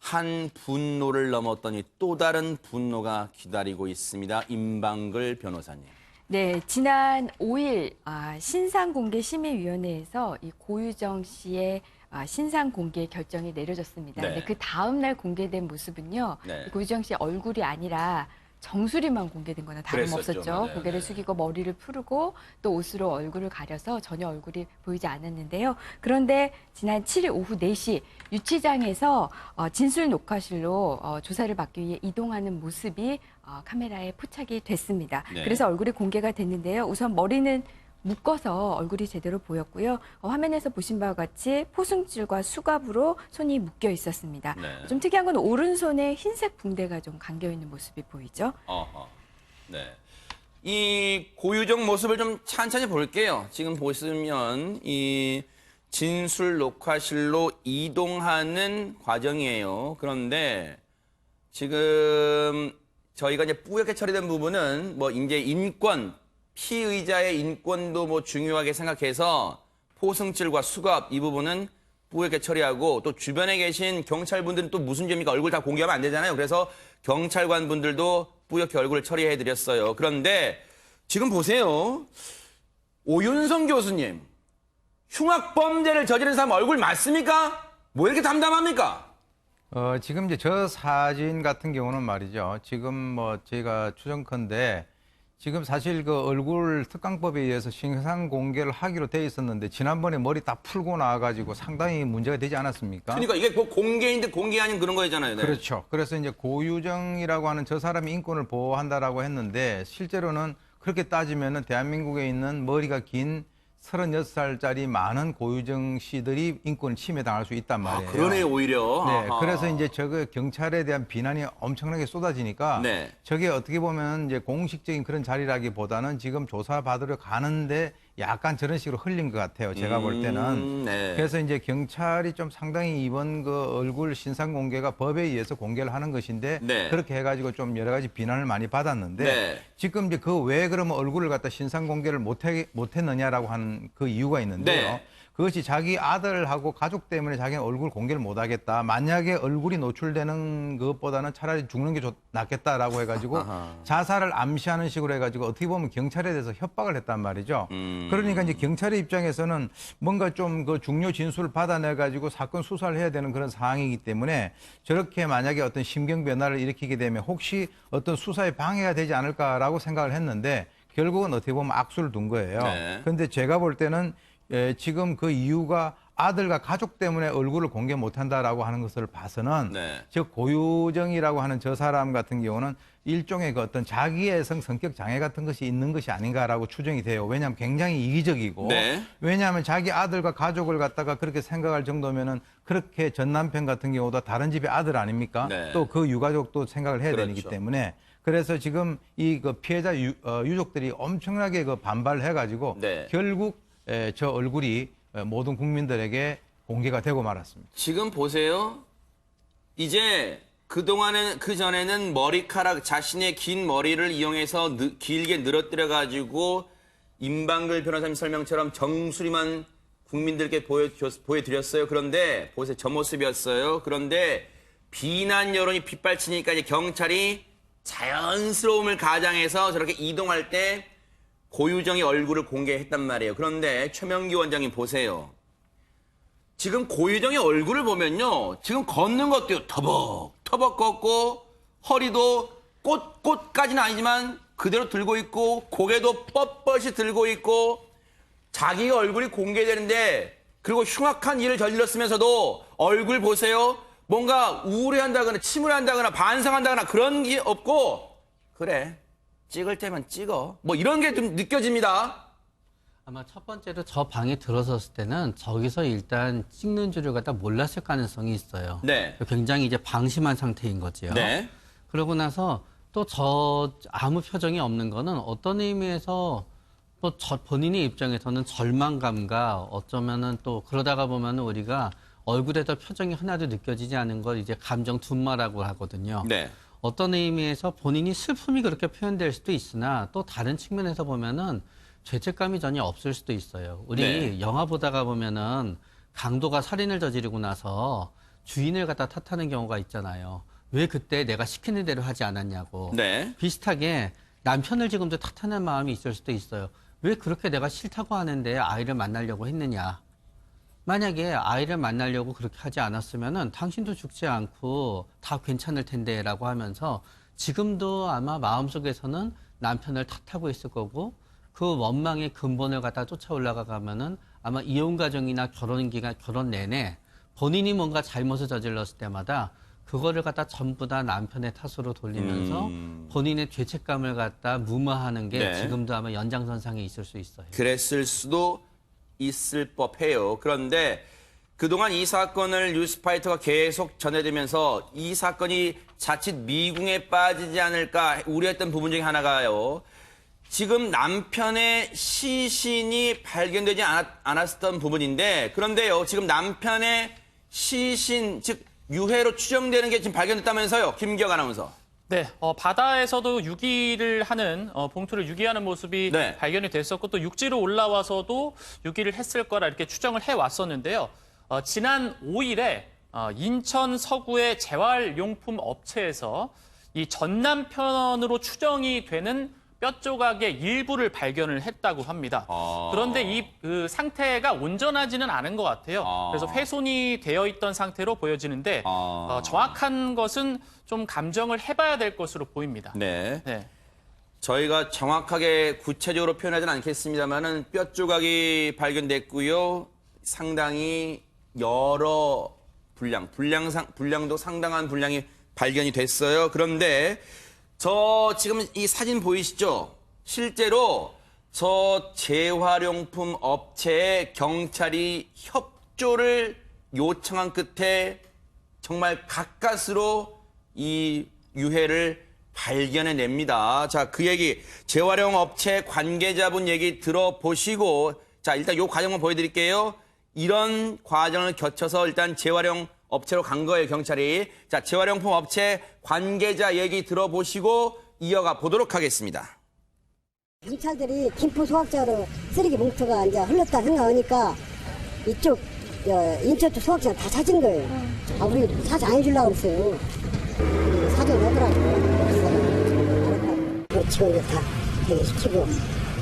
한 분노를 넘었더니 또 다른 분노가 기다리고 있습니다. 임방글 변호사님. 네, 지난 5일 신상공개심의위원회에서 이 고유정 씨의 신상공개 결정이 내려졌습니다. 네. 근데 그 다음 날 공개된 모습은요, 네. 고유정 씨의 얼굴이 아니라 정수리만 공개된 거나 다름없었죠. 그랬었죠. 네, 고개를 네. 숙이고 머리를 풀고 또 옷으로 얼굴을 가려서 전혀 얼굴이 보이지 않았는데요. 그런데 지난 7일 오후 4시 유치장에서 진술 녹화실로 조사를 받기 위해 이동하는 모습이 카메라에 포착이 됐습니다. 네. 그래서 얼굴이 공개가 됐는데요. 우선 머리는 묶어서 얼굴이 제대로 보였고요. 화면에서 보신 바와 같이 포승줄과 수갑으로 손이 묶여 있었습니다. 네. 좀 특이한 건 오른손에 흰색 붕대가 좀 감겨 있는 모습이 보이죠. 어허. 네. 이 고유정 모습을 좀 천천히 볼게요. 지금 보시면 이 진술 녹화실로 이동하는 과정이에요. 그런데 지금 저희가 이제 뿌옇게 처리된 부분은 뭐 이제 인권, 피의자의 인권도 뭐 중요하게 생각해서 포승줄과 수갑 이 부분은 뿌옇게 처리하고 또 주변에 계신 경찰분들은 또 무슨 점입니까? 얼굴 다 공개하면 안 되잖아요. 그래서 경찰관 분들도 뿌옇게 얼굴을 처리해 드렸어요. 그런데 지금 보세요. 오윤성 교수님, 흉악범죄를 저지른 사람 얼굴 맞습니까? 뭐 이렇게 담담합니까? 지금 이제 저 사진 같은 경우는 말이죠. 지금 뭐 제가 추정컨대 지금 사실 그 얼굴 특강법에 의해서 신상 공개를 하기로 돼 있었는데 지난번에 머리 다 풀고 나와가지고 상당히 문제가 되지 않았습니까? 그러니까 이게 뭐 공개인데 공개 아닌 그런 거잖아요. 네. 그렇죠. 그래서 이제 고유정이라고 하는 저 사람이 인권을 보호한다라고 했는데 실제로는 그렇게 따지면은 대한민국에 있는 머리가 긴 36살짜리 많은 고유정 씨들이 인권을 침해당할 수 있단 말이에요. 그러네 오히려. 네, 아하. 그래서 이제 저거 경찰에 대한 비난이 엄청나게 쏟아지니까 네. 저게 어떻게 보면 이제 공식적인 그런 자리라기보다는 지금 조사받으러 가는데 약간 저런 식으로 흘린 것 같아요. 제가 볼 때는. 네. 그래서 이제 경찰이 좀 상당히 이번 그 얼굴 신상 공개가 법에 의해서 공개를 하는 것인데 네. 그렇게 해가지고 좀 여러 가지 비난을 많이 받았는데 네. 지금 이제 그 왜 그러면 얼굴을 갖다 신상 공개를 못했느냐라고 하는 그 이유가 있는데요. 네. 그것이 자기 아들하고 가족 때문에 자기는 얼굴 공개를 못 하겠다. 만약에 얼굴이 노출되는 것보다는 차라리 죽는 게 낫겠다라고 해가지고 자살을 암시하는 식으로 해가지고 어떻게 보면 경찰에 대해서 협박을 했단 말이죠. 그러니까 이제 경찰의 입장에서는 뭔가 좀 그 중요 진술을 받아내가지고 사건 수사를 해야 되는 그런 상황이기 때문에 저렇게 만약에 어떤 심경 변화를 일으키게 되면 혹시 어떤 수사에 방해가 되지 않을까라고 생각을 했는데 결국은 어떻게 보면 악수를 둔 거예요. 네. 그런데 제가 볼 때는 지금 그 이유가 아들과 가족 때문에 얼굴을 공개 못한다라고 하는 것을 봐서는 네. 저 고유정이라고 하는 저 사람 같은 경우는 일종의 그 어떤 자기애성 성격 장애 같은 것이 있는 것이 아닌가라고 추정이 돼요. 왜냐하면 굉장히 이기적이고 네. 왜냐하면 자기 아들과 가족을 갖다가 그렇게 생각할 정도면은 그렇게 전 남편 같은 경우도 다른 집의 아들 아닙니까? 네. 또 그 유가족도 생각을 해야 그렇죠. 되기 때문에 그래서 지금 이 그 피해자 유족들이 엄청나게 그 반발을 해가지고 네. 결국 저 얼굴이 모든 국민들에게 공개가 되고 말았습니다. 지금 보세요. 이제 그전에는 머리카락, 자신의 긴 머리를 이용해서 길게 늘어뜨려가지고 임방글 변호사님 설명처럼 정수리만 국민들께 보여드렸어요. 그런데 보세요. 저 모습이었어요. 그런데 비난 여론이 빗발치니까 이제 경찰이 자연스러움을 가장해서 저렇게 이동할 때 고유정의 얼굴을 공개했단 말이에요. 그런데 최명기 원장님 보세요. 지금 고유정의 얼굴을 보면요. 지금 걷는 것도 터벅터벅 걷고 허리도 꽃까지는 아니지만 그대로 들고 있고 고개도 뻣뻣이 들고 있고 자기가 얼굴이 공개되는데 그리고 흉악한 일을 저질렀으면서도 얼굴 보세요. 뭔가 우울해한다거나 침울해한다거나 반성한다거나 그런 게 없고 그래. 찍을 때만 찍어. 뭐 이런 게 좀 느껴집니다. 아마 첫 번째로 저 방에 들어섰을 때는 저기서 일단 찍는 줄을 갖다 몰랐을 가능성이 있어요. 네. 굉장히 이제 방심한 상태인 거죠. 네. 그러고 나서 또 아무 표정이 없는 거는 어떤 의미에서 또 본인의 입장에서는 절망감과 어쩌면은 또 그러다가 보면은 우리가 얼굴에도 표정이 하나도 느껴지지 않은 걸 이제 감정 둔마라고 하거든요. 네. 어떤 의미에서 본인이 슬픔이 그렇게 표현될 수도 있으나 또 다른 측면에서 보면은 죄책감이 전혀 없을 수도 있어요. 우리 네. 영화 보다가 보면은 강도가 살인을 저지르고 나서 주인을 갖다 탓하는 경우가 있잖아요. 왜 그때 내가 시키는 대로 하지 않았냐고. 네. 비슷하게 남편을 지금도 탓하는 마음이 있을 수도 있어요. 왜 그렇게 내가 싫다고 하는데 아이를 만나려고 했느냐. 만약에 아이를 만나려고 그렇게 하지 않았으면은 당신도 죽지 않고 다 괜찮을 텐데라고 하면서 지금도 아마 마음속에서는 남편을 탓하고 있을 거고 그 원망의 근본을 갖다 쫓아 올라가면은 아마 이혼 과정이나 결혼 내내 본인이 뭔가 잘못을 저질렀을 때마다 그거를 갖다 전부 다 남편의 탓으로 돌리면서 본인의 죄책감을 갖다 무마하는 게 네. 지금도 아마 연장선상에 있을 수 있어요. 그랬을 수도 있을 법해요. 그런데 그동안 이 사건을 뉴스파이터가 계속 전해들면서 이 사건이 자칫 미궁에 빠지지 않을까 우려했던 부분 중에 하나가요. 지금 남편의 시신이 발견되지 않았던 부분인데 그런데요. 지금 남편의 시신, 즉 유해로 추정되는 게 지금 발견됐다면서요. 김기혁 아나운서. 네, 바다에서도 유기를 하는 봉투를 유기하는 모습이 네. 발견이 됐었고 또 육지로 올라와서도 유기를 했을 거라 이렇게 추정을 해왔었는데요. 지난 5일에 인천 서구의 재활용품 업체에서 이 전 남편으로 추정이 되는 뼈 조각의 일부를 발견을 했다고 합니다. 그런데 이 그 상태가 온전하지는 않은 것 같아요. 그래서 훼손이 되어 있던 상태로 보여지는데 정확한 것은 좀 감정을 해봐야 될 것으로 보입니다. 네. 네. 저희가 정확하게 구체적으로 표현하지는 않겠습니다만은 뼈 조각이 발견됐고요. 상당히 여러 분량도 상당한 분량이 발견이 됐어요. 그런데 지금 이 사진 보이시죠? 실제로 저 재활용품 업체에 경찰이 협조를 요청한 끝에 정말 가까스로 이 유해를 발견해냅니다. 자, 그 얘기, 재활용 업체 관계자분 얘기 들어보시고, 자, 일단 요 과정만 보여드릴게요. 이런 과정을 거쳐서 일단 재활용 업체로 간 거예요, 경찰이. 자, 재활용품 업체 관계자 얘기 들어보시고 이어가 보도록 하겠습니다. 경찰들이 김포 소각장으로 쓰레기 봉투가 이제 흘렀다 생각하니까 이쪽 인천 쪽 소각장 다 찾은 거예요. 우리 사지 안 해주려고 그랬어요. 사정 하더라고요. 직원들 다 대기시키고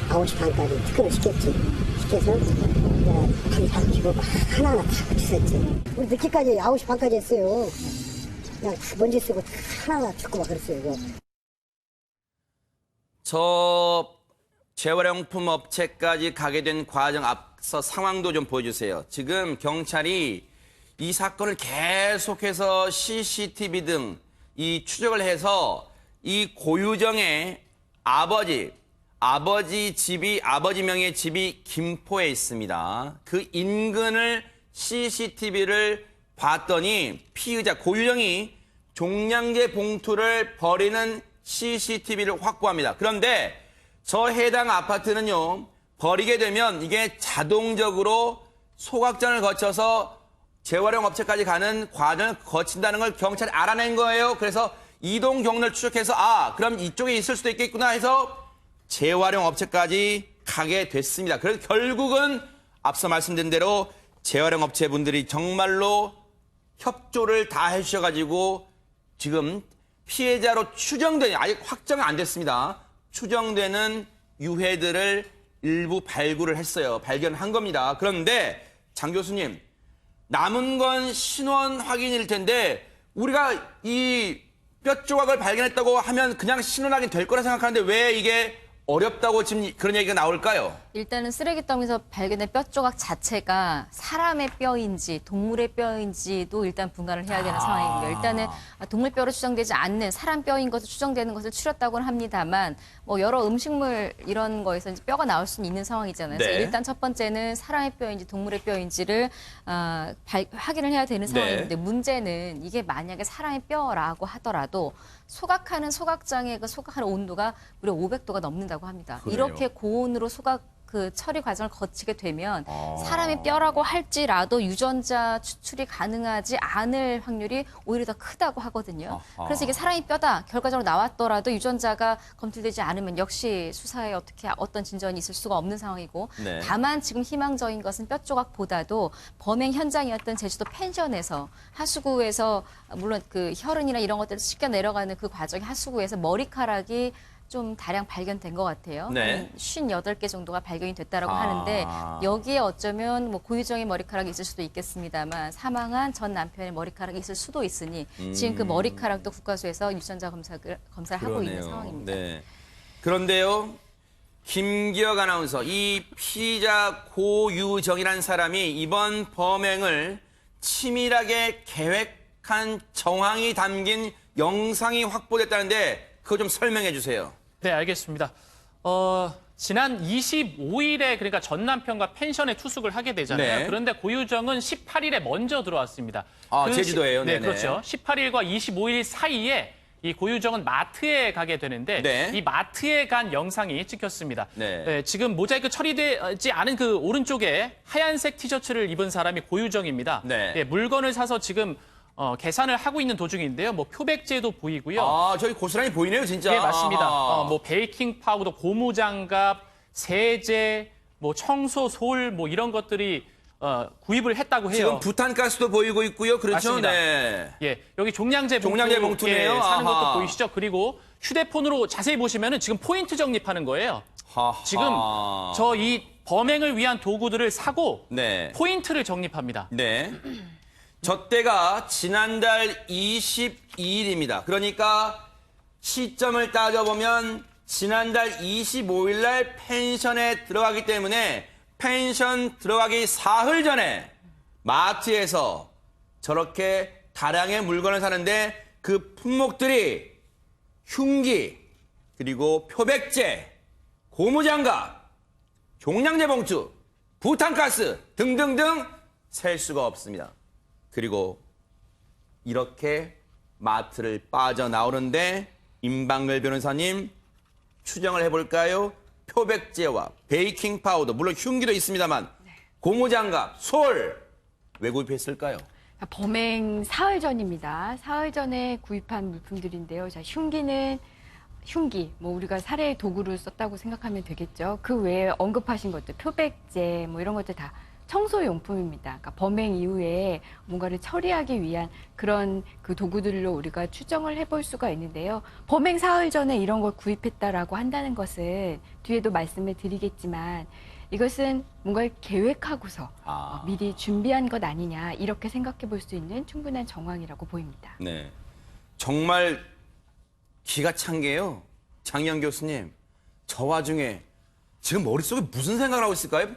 9시 반까지 특검을 시켰지. 시켜서 불 밝히고 하나하나 다 붙였었지. 우리 늦게까지 9시 반까지 했어요. 그냥 먼지 쓰고 하나하나 죽고 막 그랬어요. 이거. 저 재활용품 업체까지 가게 된 과정 앞서 상황도 좀 보여주세요. 지금 경찰이 이 사건을 계속해서 CCTV 등 이 추적을 해서 이 고유정의 아버지 명의 집이 김포에 있습니다. 그 인근을 CCTV를 봤더니 피의자 고유정이 종량제 봉투를 버리는 CCTV를 확보합니다. 그런데 저 해당 아파트는요, 버리게 되면 이게 자동적으로 소각장을 거쳐서 재활용 업체까지 가는 과정을 거친다는 걸 경찰이 알아낸 거예요. 그래서 이동 경로를 추적해서 그럼 이쪽에 있을 수도 있겠구나 해서 재활용 업체까지 가게 됐습니다. 그래서 결국은 앞서 말씀드린 대로 재활용 업체 분들이 정말로 협조를 다 해주셔가지고 지금 피해자로 추정되는, 아직 확정이 안 됐습니다. 추정되는 유해들을 일부 발굴을 했어요. 발견한 겁니다. 그런데 장 교수님, 남은 건 신원 확인일 텐데 우리가 이 뼈 조각을 발견했다고 하면 그냥 신원 확인 될 거라 생각하는데 왜 이게 어렵다고 지금 그런 얘기가 나올까요? 일단은 쓰레기 더미에서 발견된 뼈 조각 자체가 사람의 뼈인지 동물의 뼈인지도 일단 분간을 해야 되는 상황입니다. 일단은 동물 뼈로 추정되지 않는 사람 뼈인 것을 추정되는 것을 추렸다고는 합니다만 뭐 여러 음식물 이런 거에서 이제 뼈가 나올 수는 있는 상황이잖아요. 그래서 네. 일단 첫 번째는 사람의 뼈인지 동물의 뼈인지를 확인을 해야 되는 상황인데 문제는 이게 만약에 사람의 뼈라고 하더라도 소각하는 소각장의 그 소각하는 온도가 무려 500도가 넘는다고 합니다. 그래요? 이렇게 고온으로 그 처리 과정을 거치게 되면 사람의 뼈라고 할지라도 유전자 추출이 가능하지 않을 확률이 오히려 더 크다고 하거든요. 그래서 이게 사람의 뼈다 결과적으로 나왔더라도 유전자가 검출되지 않으면 역시 수사에 어떻게 어떤 진전이 있을 수가 없는 상황이고 네. 다만 지금 희망적인 것은 뼈 조각보다도 범행 현장이었던 제주도 펜션에서 하수구에서 물론 그 혈흔이나 이런 것들을 씻겨 내려가는 그 과정에 하수구에서 머리카락이 좀 다량 발견된 것 같아요. 네. 한 58개 정도가 발견이 됐다라고 아. 하는데 여기에 어쩌면 뭐 고유정의 머리카락이 있을 수도 있겠습니다만 사망한 전 남편의 머리카락이 있을 수도 있으니 지금 그 머리카락도 국과수에서 유전자 검사를 하고 있는 상황입니다. 네. 그런데요, 김기혁 아나운서, 이 피의자 고유정이라는 사람이 이번 범행을 치밀하게 계획한 정황이 담긴 영상이 확보됐다는데 그거 좀 설명해 주세요. 네, 알겠습니다. 지난 25일에 그러니까 전 남편과 펜션에 투숙을 하게 되잖아요. 네. 그런데 고유정은 18일에 먼저 들어왔습니다. 아, 제주도예요? 네, 네네. 그렇죠. 18일과 25일 사이에 이 고유정은 마트에 가게 되는데 네. 이 마트에 간 영상이 찍혔습니다. 네. 지금 모자이크 처리되지 않은 그 오른쪽에 하얀색 티셔츠를 입은 사람이 고유정입니다. 네. 물건을 사서 지금 계산을 하고 있는 도중인데요. 뭐 표백제도 보이고요. 아, 저기 고스란히 보이네요, 진짜. 예, 맞습니다. 아하. 뭐 베이킹 파우더, 고무장갑, 세제, 뭐 청소 솔, 뭐 이런 것들이 구입을 했다고 해요. 지금 부탄가스도 보이고 있고요. 그렇죠? 맞습니다. 네. 예, 여기 종량제 봉투, 종량제 봉투네요. 예, 사는 아하. 것도 보이시죠? 그리고 휴대폰으로 자세히 보시면은 지금 포인트 적립하는 거예요. 하하. 지금 저 이 범행을 위한 도구들을 사고 네. 포인트를 적립합니다. 네. 저 때가 지난달 22일입니다. 그러니까 시점을 따져보면 지난달 25일 날 펜션에 들어가기 때문에 펜션 들어가기 사흘 전에 마트에서 저렇게 다량의 물건을 사는데 그 품목들이 흉기, 그리고 표백제, 고무장갑, 종량제 봉투, 부탄가스 등등등 셀 수가 없습니다. 그리고 이렇게 마트를 빠져나오는데 임방글 변호사님 추정을 해볼까요? 표백제와 베이킹 파우더, 물론 흉기도 있습니다만 고무장갑, 솔 왜 구입했을까요? 범행 사흘 전입니다. 사흘 전에 구입한 물품들인데요. 자, 흉기, 뭐 우리가 살해의 도구를 썼다고 생각하면 되겠죠. 그 외에 언급하신 것들, 표백제, 뭐 이런 것들 다 청소용품입니다. 그러니까 범행 이후에 뭔가를 처리하기 위한 그런 그 도구들로 우리가 추정을 해볼 수가 있는데요. 범행 사흘 전에 이런 걸 구입했다라고 한다는 것은 뒤에도 말씀을 드리겠지만 이것은 뭔가를 계획하고서 미리 준비한 것 아니냐 이렇게 생각해 볼 수 있는 충분한 정황이라고 보입니다. 네, 정말 기가 찬 게요. 장희영 교수님, 저 와중에 지금 머릿속에 무슨 생각을 하고 있을까요?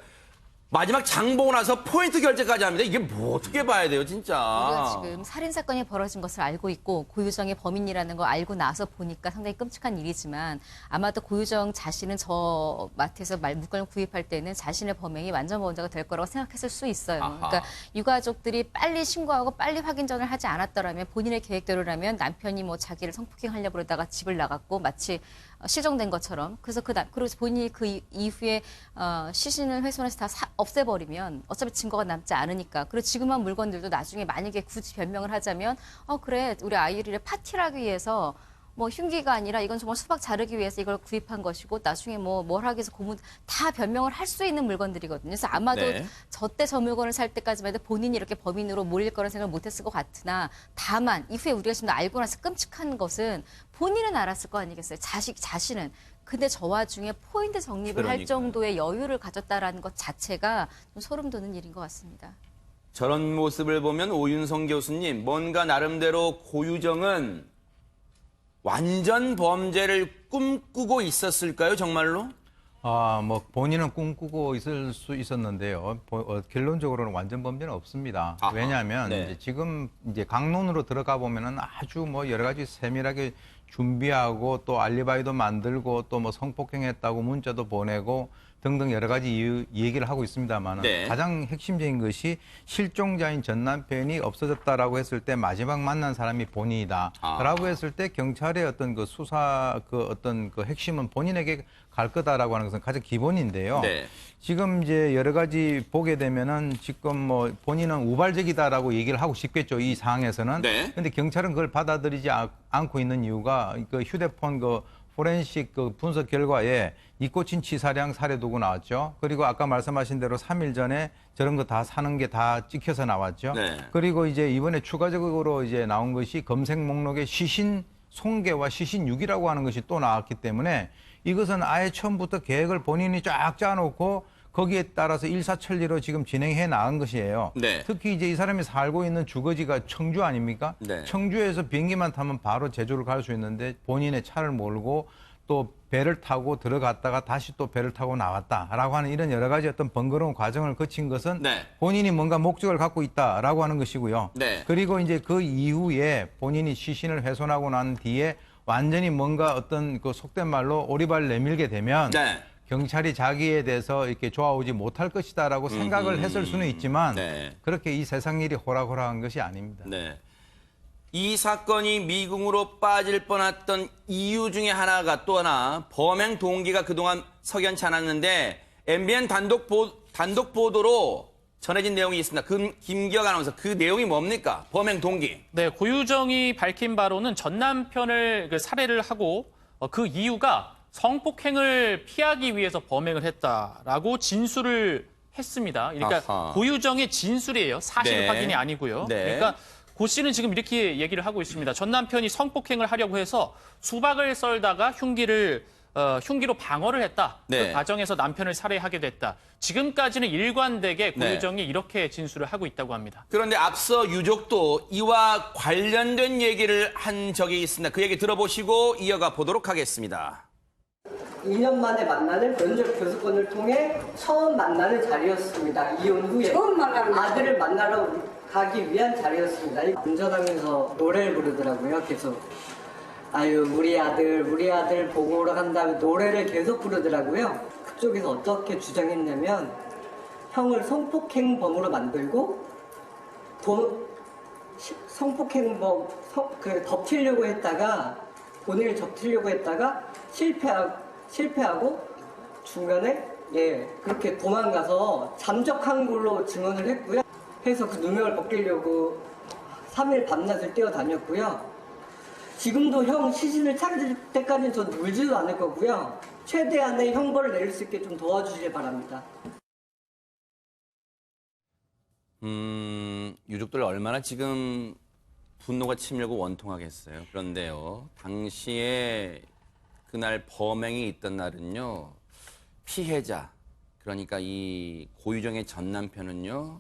마지막 장 보고 나서 포인트 결제까지 합니다. 이게 뭐 어떻게 봐야 돼요, 진짜. 우리가 지금 살인 사건이 벌어진 것을 알고 있고 고유정의 범인이라는 걸 알고 나서 보니까 상당히 끔찍한 일이지만 아마도 고유정 자신은 저 마트에서 물건을 구입할 때는 자신의 범행이 완전 범죄가 될 거라고 생각했을 수 있어요. 아하. 그러니까 유가족들이 빨리 신고하고 빨리 확인전을 하지 않았더라면 본인의 계획대로라면 남편이 뭐 자기를 성폭행하려고 그러다가 집을 나갔고 마치 실종된 것처럼 그래서 그리고 본인이 그 이후에 시신을 훼손해서 다 없애버리면 어차피 증거가 남지 않으니까 그리고 지금 한 물건들도 나중에 만약에 굳이 변명을 하자면 그래 우리 아이를 파티를 하기 위해서 뭐 흉기가 아니라 이건 정말 수박 자르기 위해서 이걸 구입한 것이고 나중에 뭐 뭘 하기 위해서 고문 다 변명을 할 수 있는 물건들이거든요. 그래서 아마도 네. 저때 저 물건을 살 때까지만 해도 본인이 이렇게 범인으로 몰릴 거라는 생각을 못했을 것 같으나 다만 이후에 우리가 지금 알고 나서 끔찍한 것은 본인은 알았을 거 아니겠어요. 자신은. 근데 저 와중에 포인트 적립을 할 그러니까요. 정도의 여유를 가졌다라는 것 자체가 좀 소름 돋는 일인 것 같습니다. 저런 모습을 보면 오윤성 교수님, 뭔가 나름대로 고유정은 완전 범죄를 꿈꾸고 있었을까요, 정말로? 뭐 본인은 꿈꾸고 있을 수 있었는데요. 결론적으로는 완전 범죄는 없습니다. 아하, 왜냐하면 네. 이제 지금 이제 강론으로 들어가 보면은 아주 뭐 여러 가지 세밀하게 준비하고 또 알리바이도 만들고 또 뭐 성폭행했다고 문자도 보내고 등등 여러 가지 이유 얘기를 하고 있습니다만 네. 가장 핵심적인 것이 실종자인 전 남편이 없어졌다라고 했을 때 마지막 만난 사람이 본인이다라고 했을 때 경찰의 어떤 그 수사 그 어떤 그 핵심은 본인에게 갈 거다라고 하는 것은 가장 기본인데요. 네. 지금 이제 여러 가지 보게 되면은 지금 뭐 본인은 우발적이다라고 얘기를 하고 싶겠죠. 이 상황에서는. 네. 근데 경찰은 그걸 받아들이지 않고 있는 이유가 그 휴대폰 그 포렌식 그 분석 결과에 니코틴 치사량 살해 도구 나왔죠. 그리고 아까 말씀하신 대로 3일 전에 저런 거 다 사는 게 다 찍혀서 나왔죠. 네. 그리고 이제 이번에 추가적으로 이제 나온 것이 검색 목록에 시신 송계와 시신 유기라고 하는 것이 또 나왔기 때문에 이것은 아예 처음부터 계획을 본인이 쫙 짜놓고 거기에 따라서 일사천리로 지금 진행해 나간 것이에요. 네. 특히 이제 이 사람이 살고 있는 주거지가 청주 아닙니까? 네. 청주에서 비행기만 타면 바로 제주를 갈 수 있는데 본인의 차를 몰고 또 배를 타고 들어갔다가 다시 또 배를 타고 나왔다라고 하는 이런 여러 가지 어떤 번거로운 과정을 거친 것은 네. 본인이 뭔가 목적을 갖고 있다라고 하는 것이고요. 네. 그리고 이제 그 이후에 본인이 시신을 훼손하고 난 뒤에 완전히 뭔가 어떤 그 속된 말로 오리발 내밀게 되면 네. 경찰이 자기에 대해서 이렇게 좋아오지 못할 것이다라고 생각을 했을 수는 있지만 네. 그렇게 이 세상 일이 호락호락한 것이 아닙니다. 네. 이 사건이 미궁으로 빠질 뻔했던 이유 중에 하나가 또 하나 범행 동기가 그동안 석연치 않았는데 MBN 단독 보도로 전해진 내용이 있습니다. 김기혁 아나운서 그 내용이 뭡니까? 범행 동기. 네, 고유정이 밝힌 바로는 전 남편을 살해를 하고 그 이유가 성폭행을 피하기 위해서 범행을 했다라고 진술을 했습니다. 그러니까 아하. 고유정의 진술이에요. 사실 네. 확인이 아니고요. 네. 그러니까 고 씨는 지금 이렇게 얘기를 하고 있습니다. 전 남편이 성폭행을 하려고 해서 수박을 썰다가 흉기로 방어를 했다. 네. 그 과정에서 남편을 살해하게 됐다. 지금까지는 일관되게 고유정이 이렇게 진술을 하고 있다고 합니다. 그런데 앞서 유족도 이와 관련된 얘기를 한 적이 있습니다. 그 얘기 들어보시고 이어가 보도록 하겠습니다. 2년 만에 만나는 면접 교수권을 통해 처음 만나는 자리였습니다. 이혼 후에 처음 만나는 아들을 만나러 가기 위한 자리였습니다. 운전하면서 노래를 부르더라고요. 계속 아유 우리 아들 보고 오러 간 다음에 노래를 계속 부르더라고요. 그쪽에서 어떻게 주장했냐면 형을 성폭행범으로 만들고 성폭행범 덮치려고 했다가 본인을 덮치려고 했다가 실패하고 중간에 그렇게 도망가서 잠적한 걸로 증언을 했고요. 해서 그 누명을 벗기려고 3일 밤낮을 뛰어다녔고요. 지금도 형 시신을 찾을 때까지는 전 울지도 않을 거고요. 최대한의 형벌을 내릴 수 있게 좀 도와주시길 바랍니다. 유족들 얼마나 지금 분노가 치밀고 원통하겠어요. 그런데요, 당시에 그날 범행이 있던 날은요, 피해자, 그러니까 이 고유정의 전 남편은요,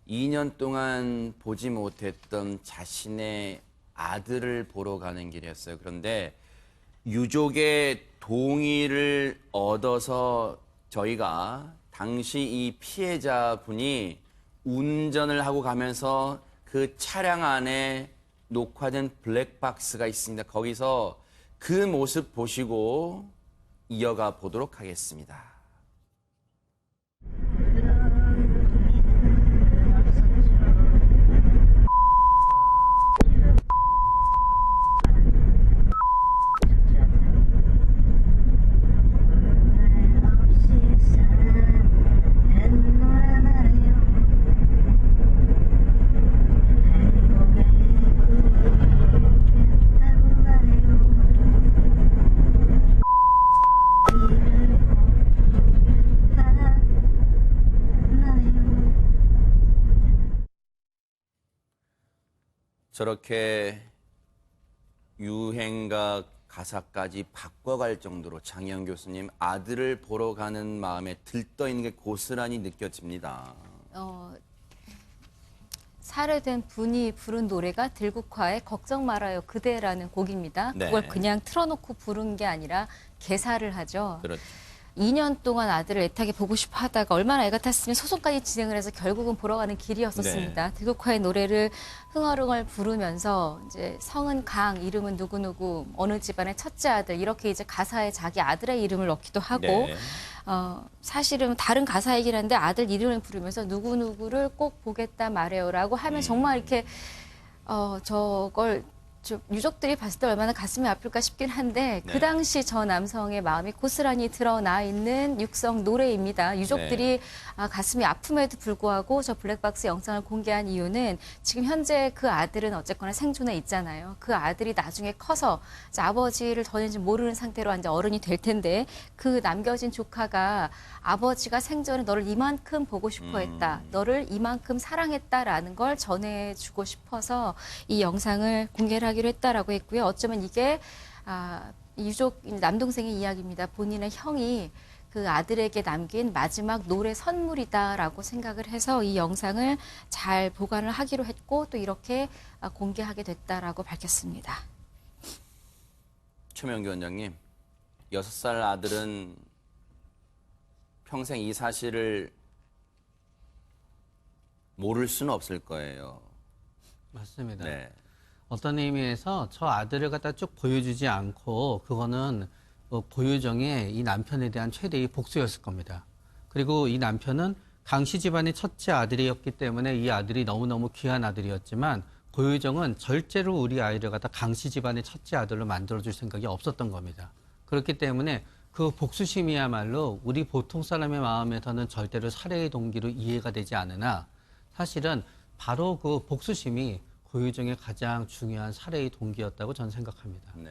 2년 동안 보지 못했던 자신의 아들을 보러 가는 길이었어요. 그런데 유족의 동의를 얻어서 저희가 당시 이 피해자분이 운전을 하고 가면서 그 차량 안에 녹화된 블랙박스가 있습니다. 거기서 그 모습 보시고 이어가 보도록 하겠습니다. 저렇게 유행가 가사까지 바꿔갈 정도로 장희영 교수님 아들을 보러 가는 마음에 들떠있는 게 고스란히 느껴집니다. 살해된 분이 부른 노래가 들국화의 걱정 말아요 그대라는 곡입니다. 네. 그걸 그냥 틀어놓고 부른 게 아니라 개사를 하죠. 그렇죠. 2년 동안 아들을 애타게 보고 싶어 하다가 얼마나 애가 탔으면 소송까지 진행을 해서 결국은 보러 가는 길이었었습니다. 들국화의 노래를 흥얼흥얼 부르면서 이제 성은 강, 이름은 누구누구, 어느 집안의 첫째 아들 이렇게 이제 가사에 자기 아들의 이름을 넣기도 하고 네. 사실은 다른 가사이긴 한데 아들 이름을 부르면서 누구누구를 꼭 보겠다 말해요라고 하면 정말 이렇게 저걸 좀 유족들이 봤을 때 얼마나 가슴이 아플까 싶긴 한데 그 당시 저 남성의 마음이 고스란히 드러나 있는 육성 노래입니다. 유족들이 가슴이 아픔에도 불구하고 저 블랙박스 영상을 공개한 이유는 지금 현재 그 아들은 어쨌거나 생존해 있잖아요. 그 아들이 나중에 커서 이제 아버지를 더는지 모르는 상태로 이제 어른이 될 텐데 그 남겨진 조카가 아버지가 생전에 너를 이만큼 보고 싶어 했다. 너를 이만큼 사랑했다라는 걸 전해주고 싶어서 이 영상을 공개를 하기로 했다라고 했고요. 어쩌면 이게 유족 남동생의 이야기입니다. 본인의 형이 그 아들에게 남긴 마지막 노래 선물이다라고 생각을 해서 이 영상을 잘 보관을 하기로 했고 또 이렇게 공개하게 됐다라고 밝혔습니다. 최명규 원장님, 6살 아들은 평생 이 사실을 모를 수는 없을 거예요. 맞습니다. 네. 어떤 의미에서 저 아들을 갖다 쭉 보여주지 않고 그거는 보유정의 이 남편에 대한 최대의 복수였을 겁니다. 그리고 이 남편은 강씨 집안의 첫째 아들이었기 때문에 이 아들이 너무너무 귀한 아들이었지만 고유정은 절대로 우리 아이를 갖다 강씨 집안의 첫째 아들로 만들어줄 생각이 없었던 겁니다. 그렇기 때문에 그 복수심이야말로 우리 보통 사람의 마음에서는 절대로 살해의 동기로 이해가 되지 않으나 사실은 바로 그 복수심이 고유정의 가장 중요한 살해의 동기였다고 저는 생각합니다. 네.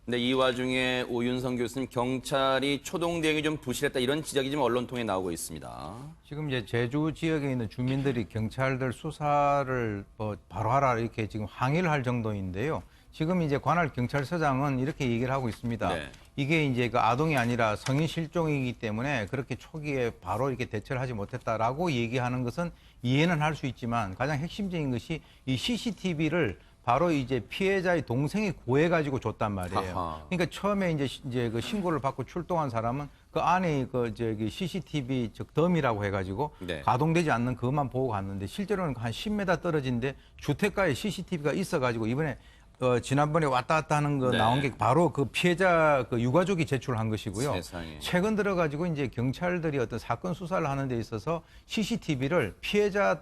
근데 이 와중에 오윤성 교수님, 경찰이 초동 대응이 좀 부실했다 이런 지적이 지금 언론 통해 나오고 있습니다. 지금 이제 제주 지역에 있는 주민들이 경찰들 수사를 바로 하라 이렇게 지금 항의를 할 정도인데요. 지금 이제 관할 경찰서장은 이렇게 얘기를 하고 있습니다. 네. 이게 이제 그 아동이 아니라 성인 실종이기 때문에 그렇게 초기에 바로 이렇게 대처를 하지 못했다라고 얘기하는 것은 이해는 할 수 있지만 가장 핵심적인 것이 이 CCTV를 바로 이제 피해자의 동생이 구해가지고 줬단 말이에요. 아하. 그러니까 처음에 이제 그 신고를 받고 출동한 사람은 그 안에 그 저기 CCTV 즉 덤이라고 해가지고 네. 가동되지 않는 그것만 보고 갔는데 실제로는 한 10m 떨어진데 주택가에 CCTV가 있어가지고 이번에 지난번에 왔다 갔다 하는 거 네. 나온 게 바로 그 피해자 그 유가족이 제출한 것이고요. 세상에. 최근 들어가지고 이제 경찰들이 어떤 사건 수사를 하는 데 있어서 CCTV를 피해자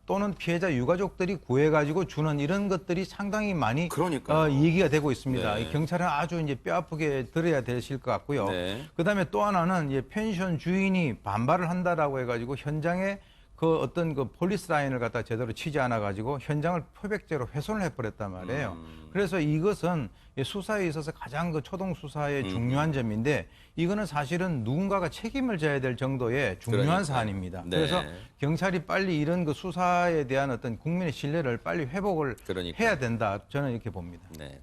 또는 피해자 유가족들이 구해가지고 주는 이런 것들이 상당히 많이 그러니까요. 얘기가 되고 있습니다. 네. 이 경찰은 아주 이제 뼈아프게 들어야 되실 것 같고요. 네. 그다음에 또 하나는 이제 펜션 주인이 반발을 한다라고 해가지고 현장에 그 어떤 그 폴리스 라인을 갖다 제대로 치지 않아 가지고 현장을 표백제로 훼손을 해버렸단 말이에요. 그래서 이것은 수사에 있어서 가장 그 초동 수사의 중요한 점인데 이거는 사실은 누군가가 책임을 져야 될 정도의 중요한 그러니까요. 사안입니다. 네. 그래서 경찰이 빨리 이런 그 수사에 대한 어떤 국민의 신뢰를 빨리 회복을 그러니까요. 해야 된다. 저는 이렇게 봅니다. 네.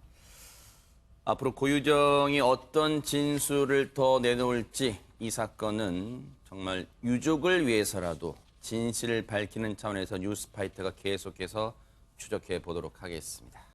앞으로 고유정이 어떤 진술을 더 내놓을지 이 사건은 정말 유족을 위해서라도 진실을 밝히는 차원에서 뉴스파이터가 계속해서 추적해 보도록 하겠습니다.